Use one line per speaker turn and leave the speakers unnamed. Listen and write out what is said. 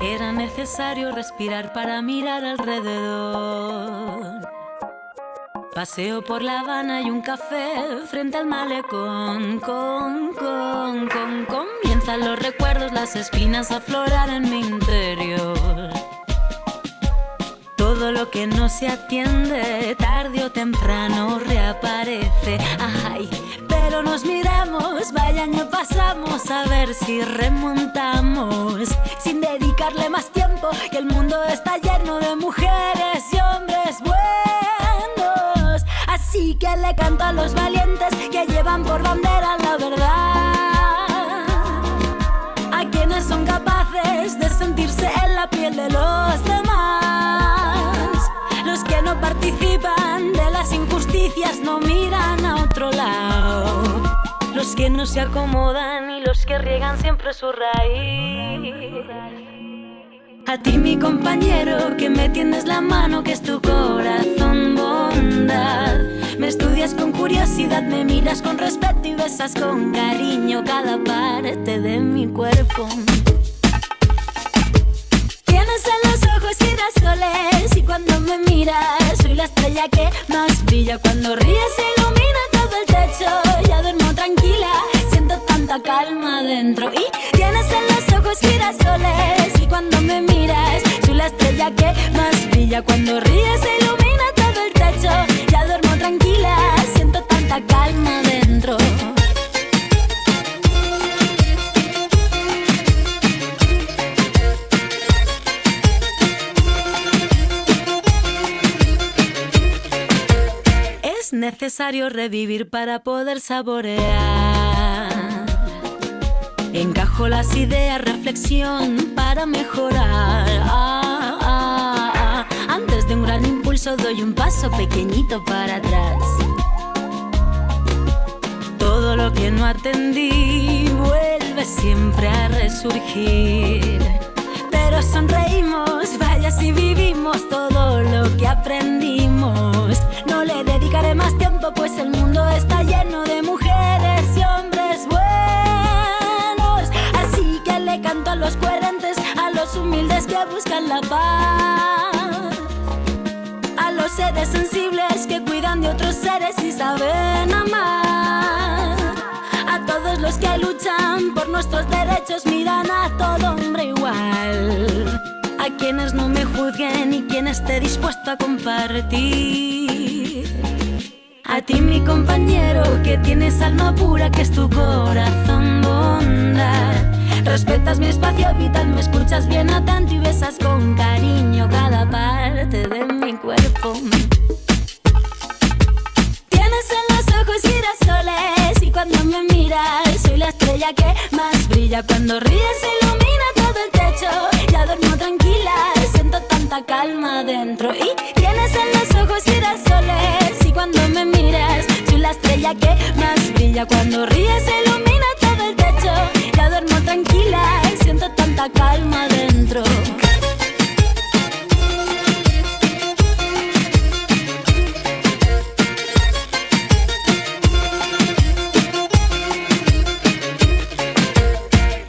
Era necesario respirar para mirar alrededor. Paseo por La Habana y un café frente al malecón. Comienzan los recuerdos, las espinas a aflorar en mi interior. Todo lo que no se atiende, tarde o temprano reaparece. Ay, pero nos miramos, vaya año pasamos, a ver si remontamos. Sin dedicarle más tiempo, que el mundo está lleno de mujeres y hombres buenos. Así que le canto a los valientes que llevan por bandera la verdad, a quienes son capaces de sentirse en la piel de los demás. Los que no participan de las injusticias no miran a otro lado. Los que no se acomodan y los que riegan siempre su raíz. A ti, mi compañero, que me tiendes la mano, que es tu corazón bondad. Me estudias con curiosidad, me miras con respeto y besas con cariño cada parte de mi cuerpo. Tienes en los ojos girasoles y cuando me miras soy la estrella que más brilla. Cuando ríes se ilumina todo el techo, ya duermo tranquila, siento tanta calma dentro. Y tienes en los ojos girasoles y cuando me miras soy la estrella que más brilla. Cuando ríes se ilumina todo el techo, ya duermo tranquila, siento tanta calma dentro. Es necesario revivir para poder saborear. Encajo las ideas, reflexión para mejorar. Antes de un gran impulso doy un paso pequeñito para atrás. Todo lo que no atendí vuelve siempre a resurgir. Pero sonreímos, vaya si vivimos todo lo que aprendimos. No le dedicaré más tiempo, pues el mundo está lleno de mujeres y hombres buenos. Así que le canto a los coherentes, a los humildes que buscan la paz, a los seres sensibles que cuidan de otros seres y saben amar, a todos los que luchan por nuestros derechos, miran a todo hombre igual, a quienes no me juzguen y quien esté dispuesto a compartir. A ti, mi compañero, que tienes alma pura, que es tu corazón bondad. Respetas mi espacio vital, me escuchas bien atento y besas con cariño cada parte de mi cuerpo. Tienes en los ojos girasoles y cuando me miras soy la estrella que más brilla. Cuando ríes se ilumina todo el techo, ya duermo tranquila, siento tanta calma dentro. Y tienes en los ojos girasoles y cuando me miras soy la estrella que más brilla. Cuando ríes se ilumina todo el techo, ya duermo tranquila, siento tanta calma dentro.